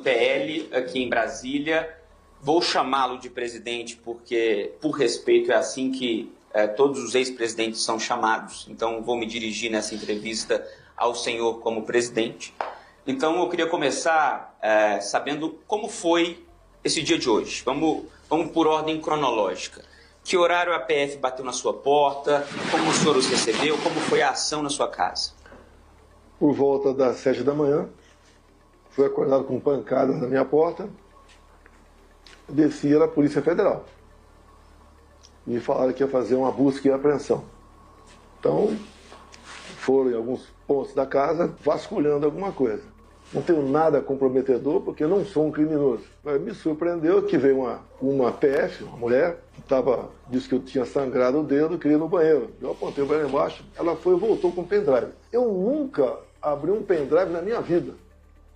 PL aqui em Brasília. Vou chamá-lo de presidente porque, por respeito, é assim que todos os ex-presidentes são chamados. Então, vou me dirigir nessa entrevista ao senhor como presidente. Então, eu queria começar sabendo como foi esse dia de hoje. Vamos por ordem cronológica. Que horário a PF bateu na sua porta? Como o senhor os recebeu? Como foi a ação na sua casa? Por volta das 7 da manhã, fui acordado com pancadas na minha porta. Desci a Polícia Federal. Me falaram que ia fazer uma busca e apreensão. Então, foram em alguns pontos da casa vasculhando alguma coisa. Não tenho nada comprometedor, porque eu não sou um criminoso. Mas me surpreendeu que veio uma PF, uma mulher, que disse que eu tinha sangrado o dedo, queria ir no banheiro. Eu apontei o banheiro embaixo, ela foi e voltou com o pendrive. Eu nunca abri um pendrive na minha vida.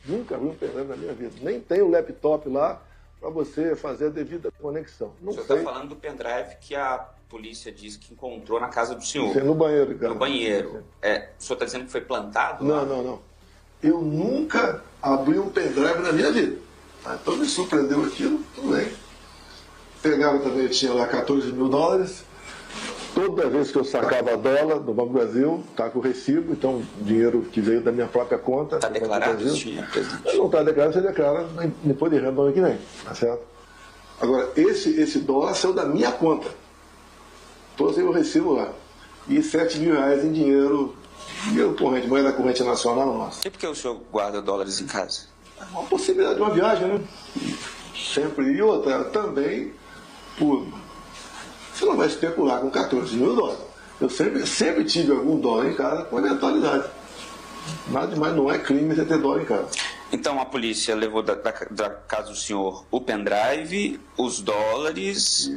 Nunca abri um pendrive na minha vida. Nem tenho o laptop lá para você fazer a devida conexão. Não sei. O senhor está falando do pendrive que a polícia diz que encontrou na casa do senhor. Sim, no banheiro, cara. No banheiro. O senhor está dizendo que foi plantado? Não. Eu nunca abri um pendrive na minha vida. Então me surpreendeu aquilo, tudo bem. Pegaram também, eu tinha lá 14 mil dólares. Toda vez que eu sacava dólar do Banco do Brasil, está com o recibo, então dinheiro que veio da minha própria conta. Está declarado isso, presidente? Não está declarado, você declara no imposto de renda do ano que vem, tá certo? Agora, esse dólar saiu da minha conta. Todos eu recibo lá. E 7 mil reais em dinheiro corrente, moeda corrente nacional nossa. E por que o senhor guarda dólares em casa? É uma possibilidade de uma viagem, né? Sempre. E outra, também, você não vai especular com 14 mil dólares. Eu sempre tive algum dólar em casa com eventualidade. Nada demais, não é crime você ter dólar em casa. Então a polícia levou da casa do senhor o pendrive, os dólares,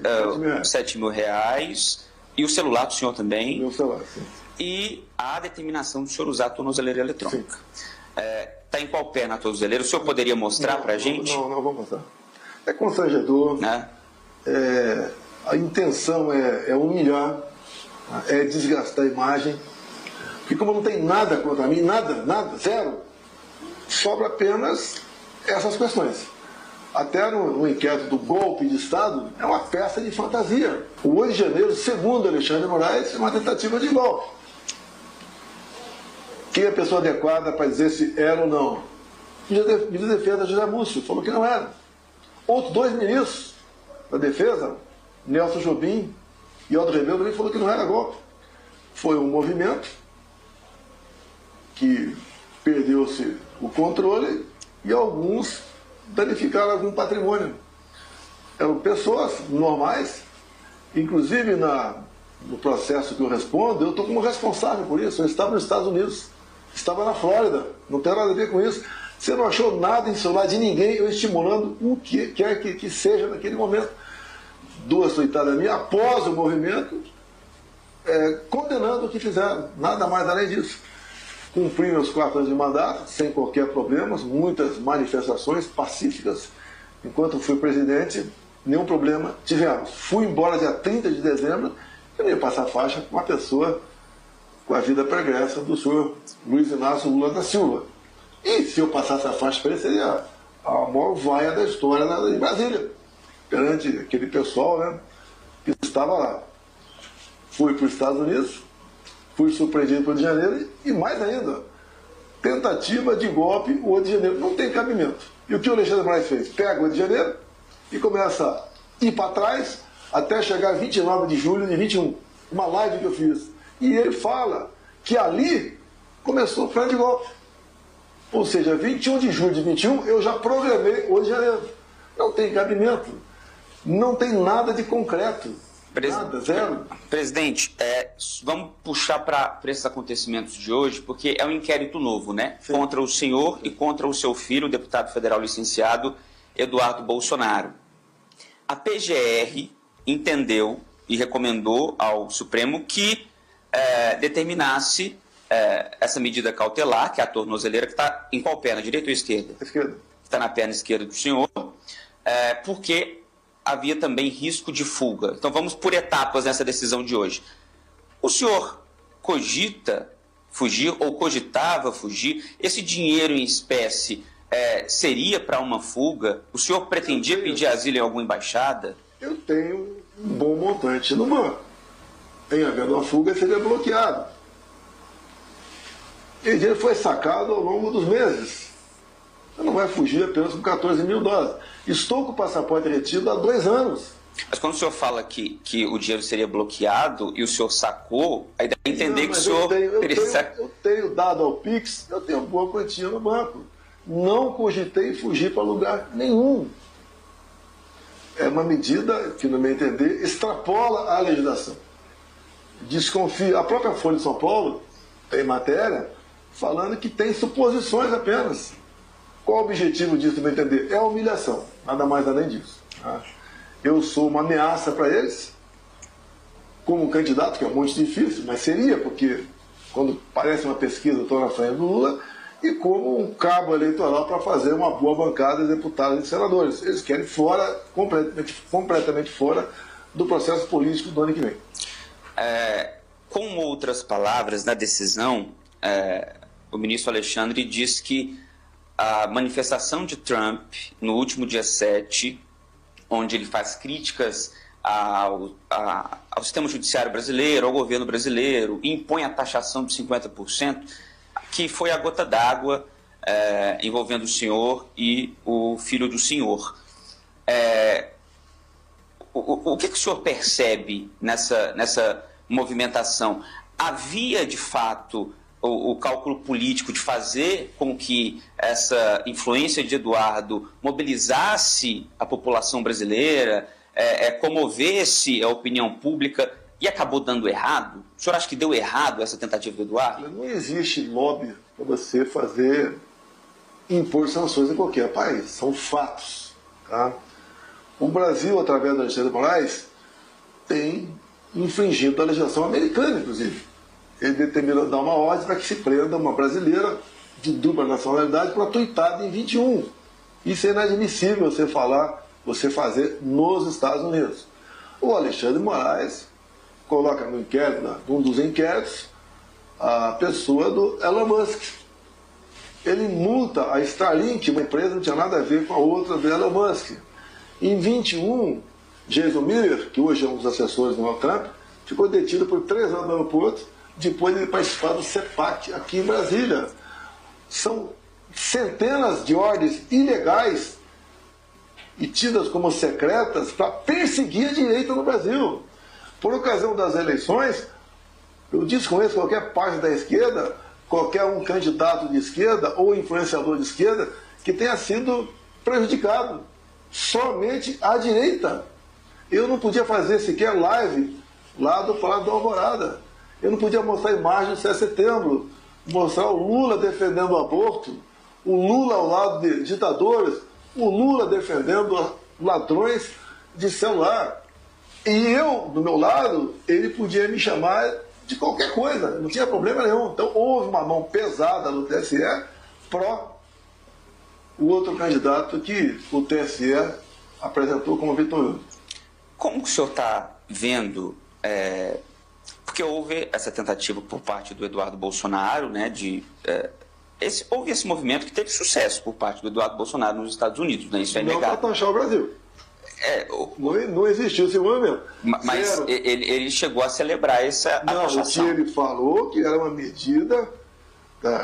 7 mil reais e o celular do senhor também. Meu celular, sim. E a determinação do senhor usar a tornozeleira eletrônica. Está em qual pé na tornozeleira? O senhor poderia mostrar para a gente? Não, vou mostrar. É constrangedor. Né? A intenção é humilhar, é desgastar a imagem. Porque como não tem nada contra mim, nada, zero, sobra apenas essas questões. Até no inquérito do golpe de Estado, é uma peça de fantasia. O 8 de janeiro, segundo Alexandre de Moraes, é uma tentativa de golpe. Quem é a pessoa adequada para dizer se era ou não? O ministro da Defesa, José Múcio, falou que não era. Outros 2 ministros da Defesa, Nelson Jobim e Aldo Rebelo, também falou que não era golpe. Foi um movimento que perdeu-se o controle e alguns danificaram algum patrimônio. Eram pessoas normais, inclusive no processo que eu respondo, eu estou como responsável por isso. Eu estava nos Estados Unidos, estava na Flórida, não tem nada a ver com isso. Você não achou nada em celular de ninguém, eu estimulando o que quer que seja naquele momento. 2 tuitadas minhas, após o movimento, condenando o que fizeram, nada mais além disso. Cumpri meus 4 anos de mandato, sem qualquer problema, muitas manifestações pacíficas. Enquanto fui presidente, nenhum problema tivemos. Fui embora dia 30 de dezembro, eu não ia passar faixa com uma pessoa com a vida pregressa do senhor Luiz Inácio Lula da Silva. E se eu passasse a faixa para ele, seria a maior vaia da história de Brasília, perante aquele pessoal, né, que estava lá. Fui para os Estados Unidos, fui surpreendido pelo Rio de Janeiro e mais ainda, tentativa de golpe o 8 de janeiro. Não tem cabimento. E o que o Alexandre de Moraes fez? Pega o 8 de janeiro e começa a ir para trás até chegar 29 de julho de 21. Uma live que eu fiz. E ele fala que ali começou o plano de golpe. Ou seja, 21 de julho de 21 eu já programei 8 de janeiro. Não tem cabimento. Não tem nada de concreto. Nada, zero. Presidente, vamos puxar para esses acontecimentos de hoje, porque é um inquérito novo, né? Sim. Contra o senhor e contra o seu filho, o deputado federal licenciado Eduardo Bolsonaro. A PGR entendeu e recomendou ao Supremo que determinasse essa medida cautelar, que é a tornozeleira, que está em qual perna, direita ou esquerda? Esquerda. Está na perna esquerda do senhor, porque havia também risco de fuga. Então vamos por etapas nessa decisão de hoje. O senhor cogita fugir ou cogitava fugir? Esse dinheiro em espécie seria para uma fuga? O senhor pretendia pedir asilo em alguma embaixada? Eu tenho um bom montante no banco. Em havendo uma fuga, seria bloqueado. E o dinheiro foi sacado ao longo dos meses. Você não vai fugir apenas com 14 mil dólares. Estou com o passaporte retido há 2 anos. Mas quando o senhor fala que o dinheiro seria bloqueado e o senhor sacou, aí dá a entender que o senhor... Eu tenho dado ao Pix, eu tenho boa quantia no banco. Não cogitei fugir para lugar nenhum. É uma medida que, no meu entender, extrapola a legislação. Desconfio. A própria Folha de São Paulo tem matéria falando que tem suposições apenas. Qual o objetivo disso, no meu entender? É a humilhação. Nada mais além disso. Tá? Eu sou uma ameaça para eles, como candidato, que é muito difícil, mas seria, porque quando parece uma pesquisa eu estou na frente do Lula, e como um cabo eleitoral para fazer uma boa bancada de deputados e senadores. Eles querem fora, completamente fora do processo político do ano que vem. Com outras palavras, na decisão, o ministro Alexandre diz que a manifestação de Trump no último dia 7, onde ele faz críticas ao sistema judiciário brasileiro, ao governo brasileiro, e impõe a taxação de 50%, que foi a gota d'água envolvendo o senhor e o filho do senhor. O que o senhor percebe nessa movimentação? Havia, de fato, o cálculo político de fazer com que essa influência de Eduardo mobilizasse a população brasileira, comovesse a opinião pública e acabou dando errado? O senhor acha que deu errado essa tentativa do Eduardo? Não existe lobby para você impor sanções em qualquer país. São fatos. Tá? O Brasil, através do Alexandre de Moraes, tem infringido a legislação americana, inclusive. Ele determinou dar uma ordem para que se prenda uma brasileira de dupla nacionalidade para tuitada em 21. Isso é inadmissível você fazer nos Estados Unidos. O Alexandre de Moraes coloca no inquérito, num dos inquéritos, a pessoa do Elon Musk. Ele multa a Starlink, uma empresa que não tinha nada a ver com a outra do Elon Musk. Em 21, Jason Miller, que hoje é um dos assessores do Donald Trump, ficou detido por 3 anos no aeroporto, depois de participar do CEPAC aqui em Brasília. São centenas de ordens ilegais e tidas como secretas para perseguir a direita no Brasil. Por ocasião das eleições, eu desconheço qualquer parte da esquerda, qualquer um candidato de esquerda ou influenciador de esquerda que tenha sido prejudicado. Somente a direita. Eu não podia fazer sequer live lá do Palácio da Alvorada. Eu não podia mostrar imagens do 7 de setembro, mostrar o Lula defendendo o aborto, o Lula ao lado de ditadores, o Lula defendendo ladrões de celular. E eu, do meu lado, ele podia me chamar de qualquer coisa, não tinha problema nenhum. Então houve uma mão pesada no TSE pró o outro candidato que o TSE apresentou como vitorioso. Como que o senhor está vendo, porque houve essa tentativa por parte do Eduardo Bolsonaro, né, houve esse movimento que teve sucesso por parte do Eduardo Bolsonaro nos Estados Unidos, né, isso é inegável. Não para taxar o Brasil. Não existiu esse movimento. Mas ele chegou a celebrar essa taxação. Ele falou que era uma medida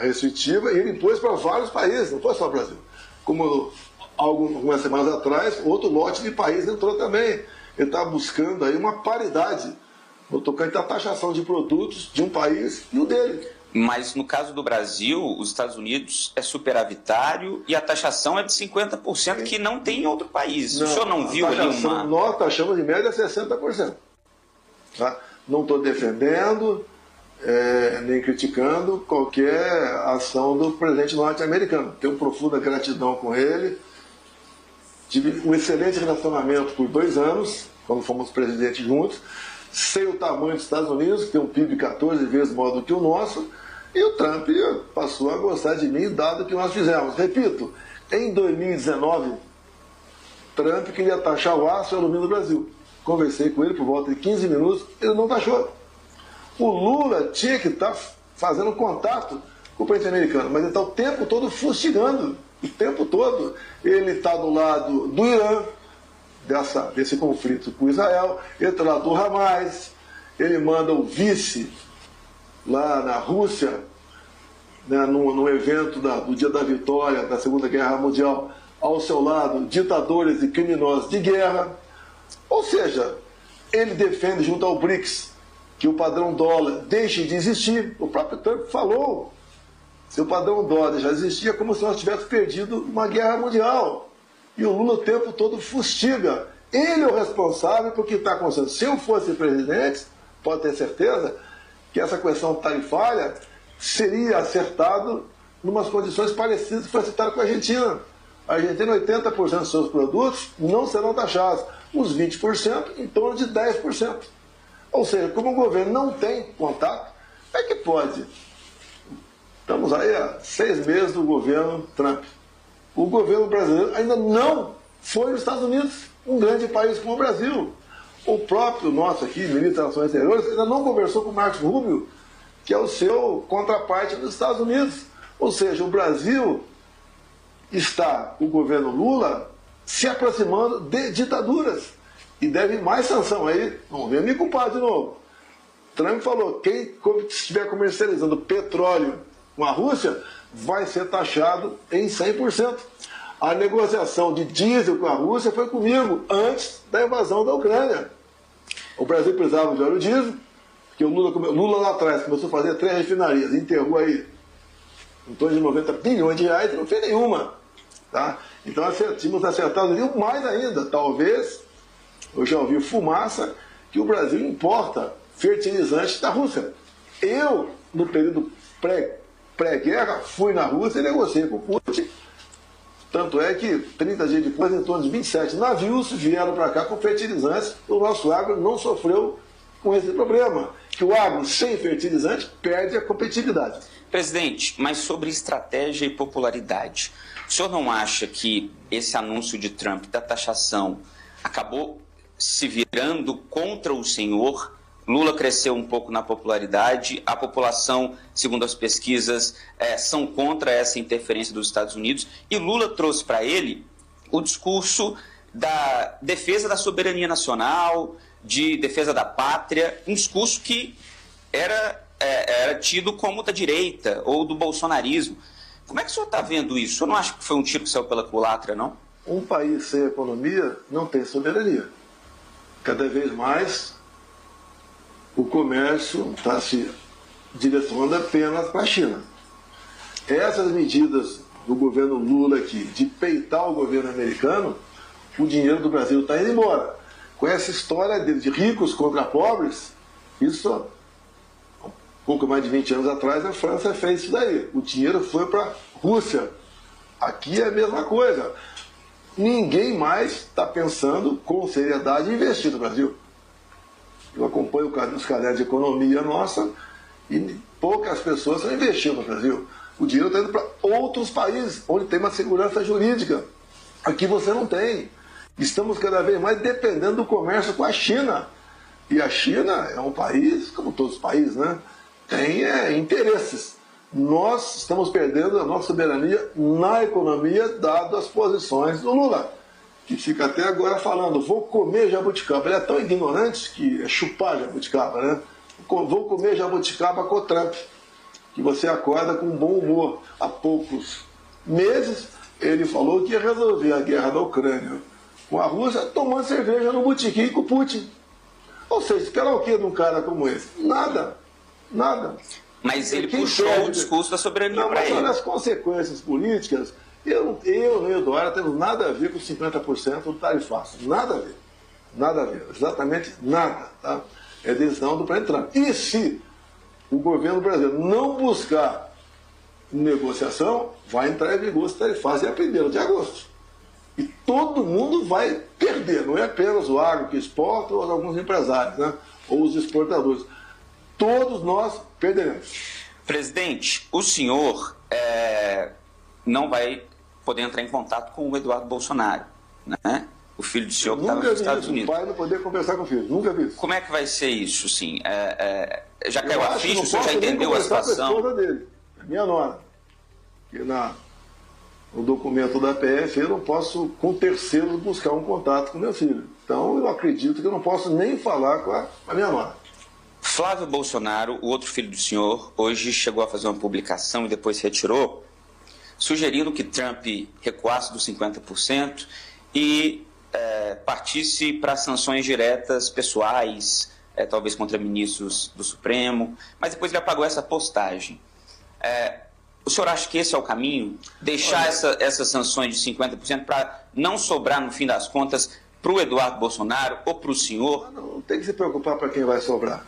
restritiva e ele impôs para vários países, não foi só o Brasil. Como algumas semanas atrás, outro lote de países entrou também. Ele está buscando aí uma paridade no tocante à taxação de produtos de um país e o dele. Mas no caso do Brasil, os Estados Unidos é superavitário e a taxação é de 50%, que não tem em outro país. O senhor não viu ali uma... Nós taxamos de média 60%. Tá? Não estou defendendo, nem criticando qualquer ação do presidente norte-americano. Tenho profunda gratidão com ele. Tive um excelente relacionamento por 2 anos, quando fomos presidentes juntos. Sei o tamanho dos Estados Unidos, que tem um PIB 14 vezes maior do que o nosso, e o Trump passou a gostar de mim, dado o que nós fizemos. Repito, em 2019, Trump queria taxar o aço e o alumínio do Brasil. Conversei com ele por volta de 15 minutos, ele não taxou. O Lula tinha que estar fazendo contato com o presidente americano, mas ele está o tempo todo fustigando. O tempo todo ele está do lado do Irã, desse conflito com Israel, ele está do lado do Hamas, ele manda o vice lá na Rússia, né, no evento do Dia da Vitória da Segunda Guerra Mundial, ao seu lado ditadores e criminosos de guerra. Ou seja, ele defende junto ao BRICS que o padrão dólar deixe de existir. O próprio Trump falou, se o padrão dólar já existia, é como se nós tivéssemos perdido uma guerra mundial. E o Lula o tempo todo fustiga. Ele é o responsável por que está acontecendo. Se eu fosse presidente, pode ter certeza que essa questão tarifária seria acertado em umas condições parecidas que foi acertado com a Argentina. A Argentina, 80% dos seus produtos não serão taxados. Os 20% em torno de 10%. Ou seja, como o governo não tem contato, é que pode. Estamos aí há 6 meses do governo Trump. O governo brasileiro ainda não foi nos Estados Unidos, um grande país como o Brasil. O próprio nosso aqui, ministro das Relações Exteriores, ainda não conversou com o Marcos Rubio, que é o seu contraparte nos Estados Unidos. Ou seja, o Brasil está, o governo Lula, se aproximando de ditaduras. E deve mais sanção aí. Não vem me culpar de novo. Trump falou, quem estiver comercializando petróleo com a Rússia vai ser taxado em 100%. A negociação de diesel com a Rússia foi comigo antes da invasão da Ucrânia. O Brasil precisava de óleo diesel, porque o Lula lá atrás começou a fazer 3 refinarias, enterrou aí em torno de 90 bilhões de reais e não fez nenhuma. Tá? Então tínhamos acertado mais ainda. Talvez, eu já ouvi fumaça, que o Brasil importa fertilizantes da Rússia. Eu, no período pré-guerra, fui na Rússia e negociei com o Putin. Tanto é que 30 dias depois, em torno de 27 navios vieram para cá com fertilizantes. O nosso agro não sofreu com esse problema, que o agro sem fertilizante perde a competitividade. Presidente, mas sobre estratégia e popularidade, o senhor não acha que esse anúncio de Trump da taxação acabou se virando contra o senhor? Lula cresceu um pouco na popularidade, a população, segundo as pesquisas, são contra essa interferência dos Estados Unidos, e Lula trouxe para ele o discurso da defesa da soberania nacional, de defesa da pátria, um discurso que era tido como da direita ou do bolsonarismo. Como é que o senhor está vendo isso? O senhor não acha que foi um tiro que saiu pela culatra, não? Um país sem economia não tem soberania. Cada vez mais o comércio está se direcionando apenas para a China. Essas medidas do governo Lula aqui, de peitar o governo americano, o dinheiro do Brasil está indo embora. Com essa história de ricos contra pobres, isso, um pouco mais de 20 anos atrás, a França fez isso daí. O dinheiro foi para a Rússia. Aqui é a mesma coisa. Ninguém mais está pensando com seriedade em investir no Brasil. Eu acompanho os cadernos de economia nossa e poucas pessoas estão investindo no Brasil. O dinheiro está indo para outros países, onde tem uma segurança jurídica. Aqui você não tem. Estamos cada vez mais dependendo do comércio com a China. E a China é um país, como todos os países, né? Tem interesses. Nós estamos perdendo a nossa soberania na economia, dado as posições do Lula, que fica até agora falando, vou comer jabuticaba. Ele é tão ignorante que é chupar jabuticaba, né? Vou comer jabuticaba com o Trump, que você acorda com bom humor. Há poucos meses, ele falou que ia resolver a guerra da Ucrânia com a Rússia tomando cerveja no botequim com o Putin. Ou seja, esperar o quê de um cara como esse? Nada. Nada. Mas ele puxou o discurso da soberania para ele. Mas as consequências políticas, eu e o Dória temos nada a ver com 50% do tarifaço. Nada a ver. Nada a ver. Exatamente nada. Tá? É decisão do presidente Trump. E se o governo brasileiro não buscar negociação, vai entrar em vigor esse tarifaço dia 1º de agosto. E todo mundo vai perder. Não é apenas o agro que exporta ou alguns empresários, né? Ou os exportadores. Todos nós perderemos. Presidente, o senhor não vai poder entrar em contato com o Eduardo Bolsonaro, né? O filho do senhor que estava nos Estados Unidos. O pai não poder conversar com o filho, nunca vi isso. Como é que vai ser isso, sim? Já caiu a ficha, o senhor já entendeu a situação? Com a esposa dele, minha nora. Que o documento da PF, eu não posso, com terceiros, buscar um contato com meu filho. Então, eu acredito que eu não posso nem falar com a minha mãe. Flávio Bolsonaro, o outro filho do senhor, hoje chegou a fazer uma publicação e depois se retirou, sugerindo que Trump recuasse dos 50% e partisse para sanções diretas pessoais, talvez contra ministros do Supremo, mas depois ele apagou essa postagem. O senhor acha que esse é o caminho? Deixar essas sanções de 50% para não sobrar, no fim das contas, para o Eduardo Bolsonaro ou para o senhor? Não tem que se preocupar para quem vai sobrar.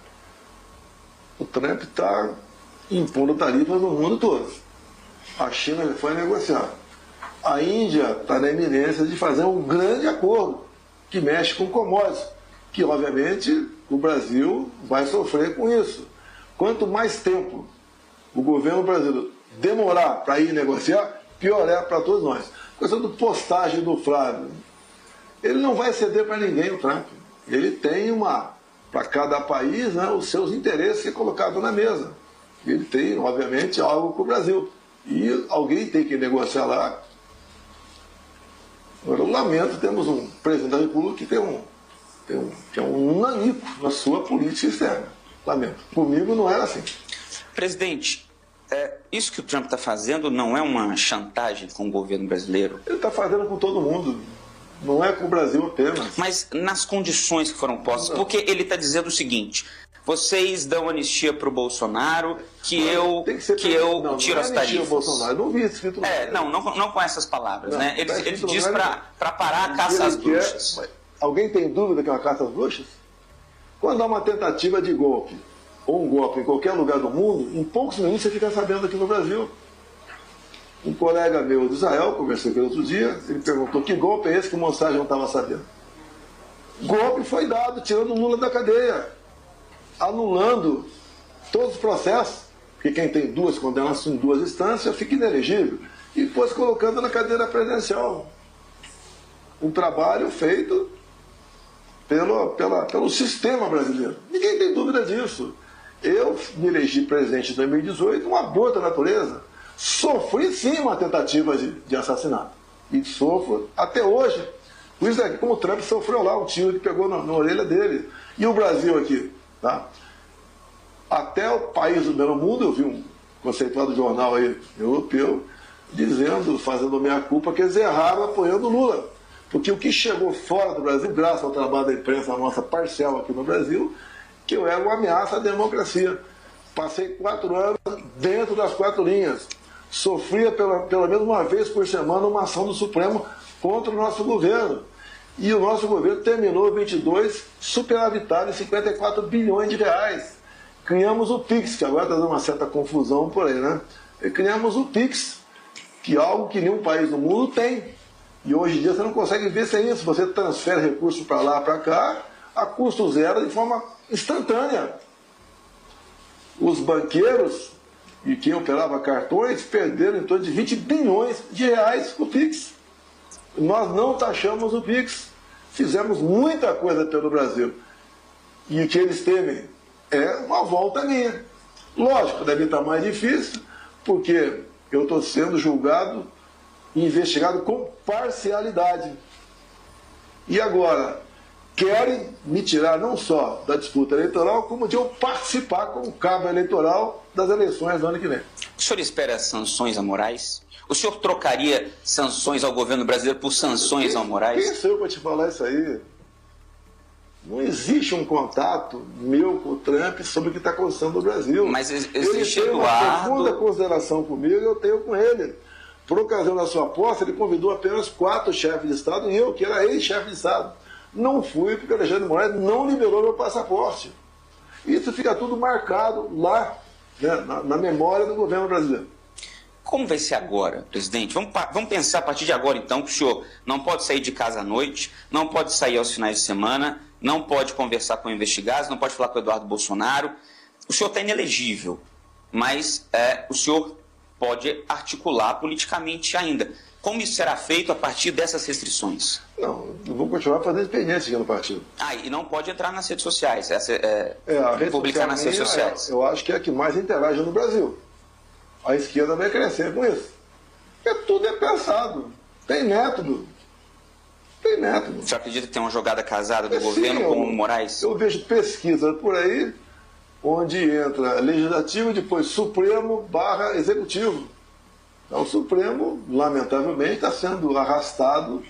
O Trump está impondo tarifas no mundo todo. A China já foi negociar. A Índia está na iminência de fazer um grande acordo que mexe com commodities, que obviamente o Brasil vai sofrer com isso. Quanto mais tempo o governo brasileiro demorar para ir negociar, pior é para todos nós. A questão da postagem do Flávio, ele não vai ceder para ninguém, o Trump. Ele tem para cada país, né, os seus interesses que é colocado na mesa. Ele tem, obviamente, algo com o Brasil. E alguém tem que negociar lá. Agora, eu lamento, temos um presidente da República que é um nanico na sua política externa. Lamento. Comigo não era assim. Presidente, isso que o Trump está fazendo não é uma chantagem com o governo brasileiro? Ele está fazendo com todo mundo. Não é com o Brasil apenas. Mas nas condições que foram postas, porque ele está dizendo o seguinte: vocês dão anistia para o Bolsonaro, que eu tiro as tarifas. Bolsonaro. Não vi escrito não com essas palavras, né? Ele diz para parar a caça às bruxas. Alguém tem dúvida que é uma caça às bruxas? Quando há uma tentativa de golpe, ou um golpe em qualquer lugar do mundo, em poucos minutos você fica sabendo aqui no Brasil. Um colega meu de Israel, conversei com ele outro dia, ele perguntou que golpe é esse que o Mossad não estava sabendo. Golpe foi dado, tirando o Lula da cadeia, anulando todos os processos, porque quem tem duas condenações em duas instâncias fica inelegível, e depois colocando na cadeira presidencial. Um trabalho feito pelo sistema brasileiro. Ninguém tem dúvida disso. Eu me elegi presidente em 2018, uma boa da natureza. Sofri sim uma tentativa de assassinato. E sofro até hoje. Por isso é que, como o Trump sofreu lá, um tiro que pegou na orelha dele. E o Brasil aqui, tá? Até o país do primeiro mundo, eu vi um conceituado jornal aí, europeu, dizendo, fazendo meia-culpa, que eles erraram apoiando o Lula. Porque o que chegou fora do Brasil, graças ao trabalho da imprensa nossa parcial aqui no Brasil, que eu era uma ameaça à democracia. Passei 4 anos dentro das 4 linhas. Sofria pelo menos uma vez por semana uma ação do Supremo contra o nosso governo. E o nosso governo terminou 22 superavitado em 54 bilhões de reais. Criamos o PIX, que agora está dando uma certa confusão por aí, né? E criamos o PIX, que é algo que nenhum país do mundo tem. E hoje em dia você não consegue ver sem isso. Você transfere recursos para lá, para cá, a custo zero, de forma instantânea. Os banqueiros e quem operava cartões perderam em torno de 20 bilhões de reais com o PIX. Nós não taxamos o PIX. Fizemos muita coisa pelo Brasil. E o que eles temem é uma volta minha. Lógico, deve estar mais difícil, porque eu estou sendo julgado e investigado com parcialidade. E agora, querem me tirar não só da disputa eleitoral, como de eu participar como cabo eleitoral das eleições do ano que vem. O senhor espera sanções amorais? O senhor trocaria sanções ao governo brasileiro por sanções amorais? Quem sou eu para te falar isso aí? Não existe um contato meu com o Trump sobre o que está acontecendo no Brasil. Mas existe, ele tem uma profunda consideração comigo e eu tenho com ele. Por ocasião da sua posse, ele convidou apenas 4 chefes de Estado e eu, que era ex-chefe de Estado. Não fui porque o Alexandre de Moraes não liberou meu passaporte. Isso fica tudo marcado lá, né, na memória do governo brasileiro. Como vai ser agora, presidente? Vamos pensar a partir de agora, então, que o senhor não pode sair de casa à noite, não pode sair aos finais de semana, não pode conversar com investigados, não pode falar com o Eduardo Bolsonaro. O senhor está inelegível, mas o senhor pode articular politicamente ainda. Como isso será feito a partir dessas restrições? Não, eu vou continuar fazendo experiência aqui no partido. E não pode entrar nas redes sociais, publicar nas redes sociais. Eu acho que é a que mais interage no Brasil. A esquerda vai crescer com isso. Porque tudo é pensado. Tem método. Tem método. Você acredita que tem uma jogada casada do governo com o Moraes? Eu vejo pesquisa por aí, onde entra legislativo e depois Supremo / Executivo. Então, o Supremo, lamentavelmente, está sendo arrastado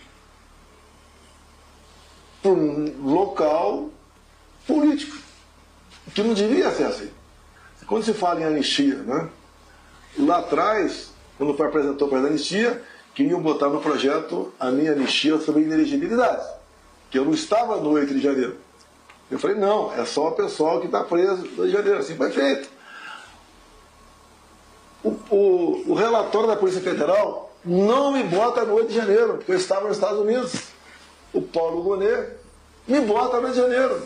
por um local político, que não devia ser assim. Quando se fala em anistia, né? Lá atrás, quando foi apresentou para a anistia, queriam botar no projeto a minha anistia sobre inelegibilidade, que eu não estava no 8 de janeiro. Eu falei, não, é só o pessoal que está preso no 8 de janeiro. Assim foi feito. O relatório da Polícia Federal não me bota no 8 de janeiro, porque eu estava nos Estados Unidos. O Paulo Gonet me bota no 8 de janeiro.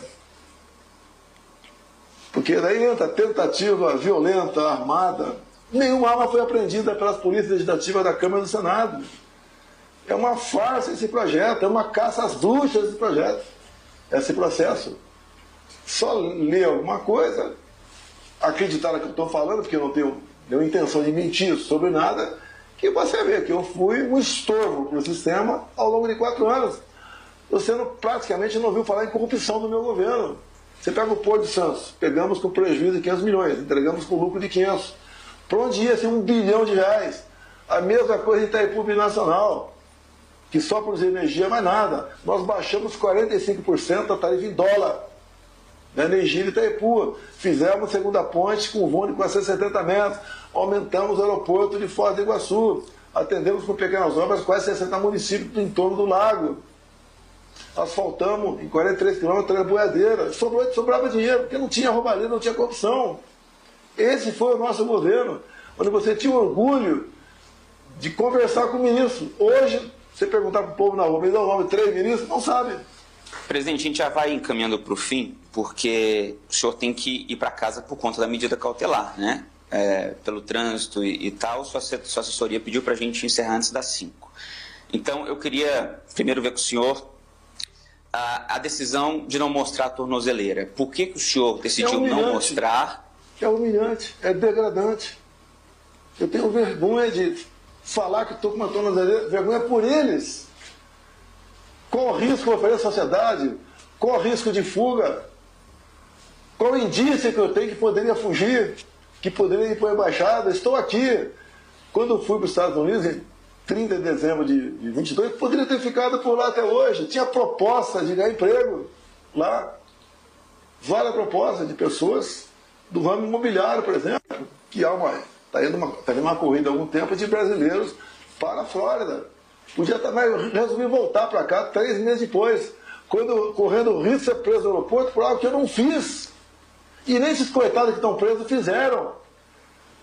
Porque daí entra tentativa violenta, armada. Nenhuma arma foi apreendida pelas polícias legislativas da Câmara e do Senado. É uma farsa esse projeto, é uma caça às bruxas esse projeto, esse processo. Só ler alguma coisa, acreditar no que eu estou falando, porque eu não tenho nenhuma intenção de mentir sobre nada, que você vê que eu fui um estorvo para o sistema ao longo de 4 anos. Você praticamente não ouviu falar em corrupção do meu governo. Você pega o Porto de Santos, pegamos com prejuízo de 500 milhões, entregamos com lucro de 500. Para onde ia ser R$1 bilhão? A mesma coisa em Itaipu Binacional, que só produzia energia, mais nada. Nós baixamos 45% da tarifa em dólar da energia de Itaipu. Fizemos segunda ponte com voo de 470 metros. Aumentamos o aeroporto de Foz do Iguaçu. Atendemos com pequenas obras quase 60 municípios do entorno do lago. Asfaltamos em 43 quilômetros a boiadeira. Sobrava dinheiro, porque não tinha roubalheira, não tinha corrupção. Esse foi o nosso governo, onde você tinha orgulho de conversar com o ministro. Hoje, você perguntar para o povo na rua, me dá o nome de 3 ministros, não sabe. Presidente, a gente já vai encaminhando para o fim, porque o senhor tem que ir para casa por conta da medida cautelar, né? Pelo trânsito e tal, sua assessoria pediu para a gente encerrar antes das 5. Então, eu queria primeiro ver com o senhor a decisão de não mostrar a tornozeleira. Por que o senhor decidiu não mostrar? É humilhante, é degradante. Eu tenho vergonha de falar que estou com uma tornozeleira, vergonha por eles. Qual o risco que eu ofereço à sociedade? Qual o risco de fuga? Qual o indício que eu tenho que poderia fugir? Que poderia ir para a embaixada? Estou aqui. Quando fui para os Estados Unidos, em 30 de dezembro de 22, poderia ter ficado por lá até hoje. Tinha proposta de ganhar emprego lá. Várias propostas de pessoas do ramo imobiliário, por exemplo, que está indo uma corrida há algum tempo de brasileiros para a Flórida. Podia também resolver voltar para cá 3 meses depois, correndo o risco de ser preso no aeroporto por algo que eu não fiz. E nem esses coitados que estão presos fizeram.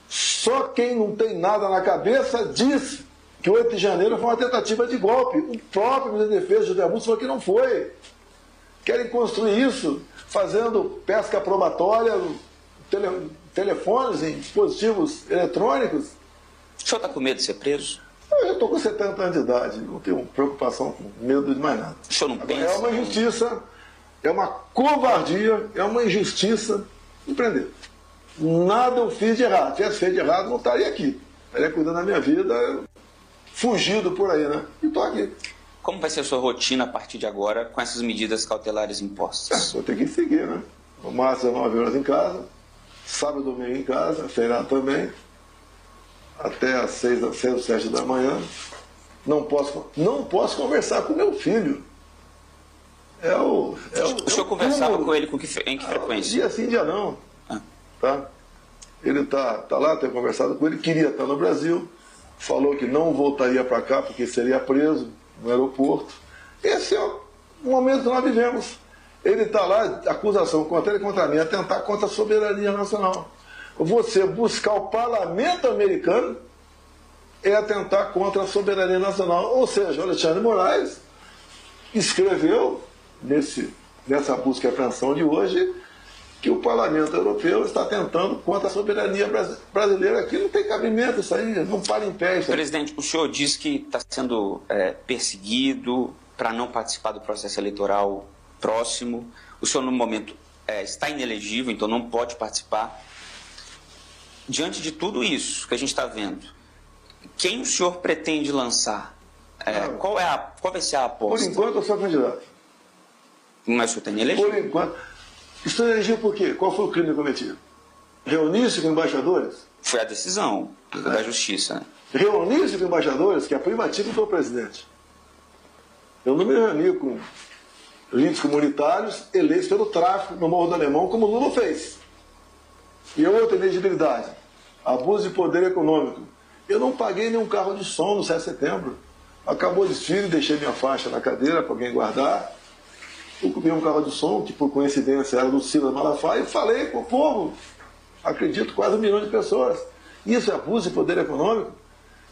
Só quem não tem nada na cabeça diz que o 8 de janeiro foi uma tentativa de golpe. O próprio ministro da Defesa, José Múcio, falou que não foi. Querem construir isso fazendo pesca probatória, telefones em dispositivos eletrônicos. O senhor está com medo de ser preso? Eu estou com 70 anos de idade, não tenho preocupação com medo de mais nada. O senhor não pensa? É uma injustiça, é uma covardia, é uma injustiça me prender. Nada eu fiz de errado. Se tivesse feito de errado, não estaria aqui. Estaria cuidando da minha vida, fugido por aí, né? E estou aqui. Como vai ser a sua rotina a partir de agora com essas medidas cautelares impostas? Vou ter que seguir, né? No máximo 9 horas em casa, sábado e domingo em casa, feriado também, até às 6 ou 7 da manhã. Não posso conversar com meu filho. O senhor conversava com ele em que frequência? Dia sim, dia não. Tá? Ele tá lá, tenho conversado com ele, queria estar no Brasil, falou que não voltaria para cá porque seria preso no aeroporto. Esse é o momento que nós vivemos. Ele está lá, acusação contra ele e contra mim, atentar contra a soberania nacional. Você buscar o parlamento americano é atentar contra a soberania nacional. Ou seja, o Alexandre de Moraes escreveu, nessa busca e apreensão de hoje, que o parlamento europeu está tentando contra a soberania brasileira. Aqui não tem cabimento isso aí, não para em pé. Presidente, o senhor diz que está sendo perseguido para não participar do processo eleitoral próximo. O senhor, no momento, está inelegível, então não pode participar. Diante de tudo isso que a gente está vendo, Quem o senhor pretende lançar? Qual vai ser a aposta? Por enquanto eu sou candidato. Mas o senhor tem elegido? Por enquanto. Estou elegido por quê? Qual foi o crime cometido? Reunir-se com embaixadores? Foi a decisão da Justiça, né? Reunir-se com embaixadores, que é a privativa do presidente. Eu não me reuni com líderes comunitários eleitos pelo tráfico no Morro do Alemão, como Lula fez. E outra elegibilidade, abuso de poder econômico. Eu não paguei nenhum carro de som no 7 de setembro. Acabou o desfile, deixei minha faixa na cadeira para alguém guardar. Ocupei um carro de som, que por coincidência era do Silas Malafaia, e falei com o povo. Acredito, quase 1 milhão de pessoas. Isso é abuso de poder econômico?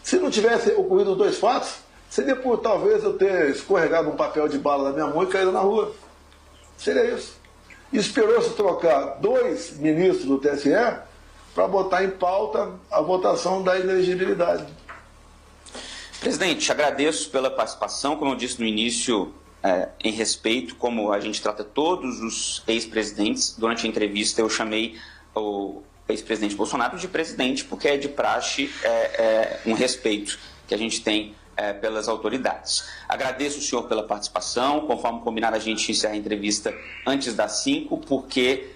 Se não tivesse ocorrido os 2 fatos, seria por talvez eu ter escorregado um papel de bala da minha mão e caído na rua. Seria isso. Esperou-se trocar 2 ministros do TSE para botar em pauta a votação da inelegibilidade. Presidente, agradeço pela participação. Como eu disse no início, em respeito, como a gente trata todos os ex-presidentes, durante a entrevista eu chamei o ex-presidente Bolsonaro de presidente, porque é de praxe um respeito que a gente tem pelas autoridades. Agradeço o senhor pela participação. Conforme combinado, a gente encerra a entrevista antes das 5, porque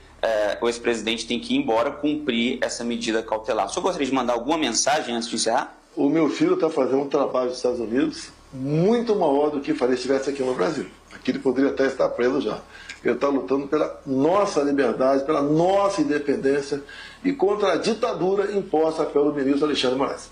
o ex-presidente tem que ir embora cumprir essa medida cautelar. O senhor gostaria de mandar alguma mensagem antes de encerrar? O meu filho está fazendo um trabalho nos Estados Unidos muito maior do que faria se estivesse aqui no Brasil. Aqui ele poderia até estar preso já. Ele está lutando pela nossa liberdade, pela nossa independência e contra a ditadura imposta pelo ministro Alexandre de Moraes.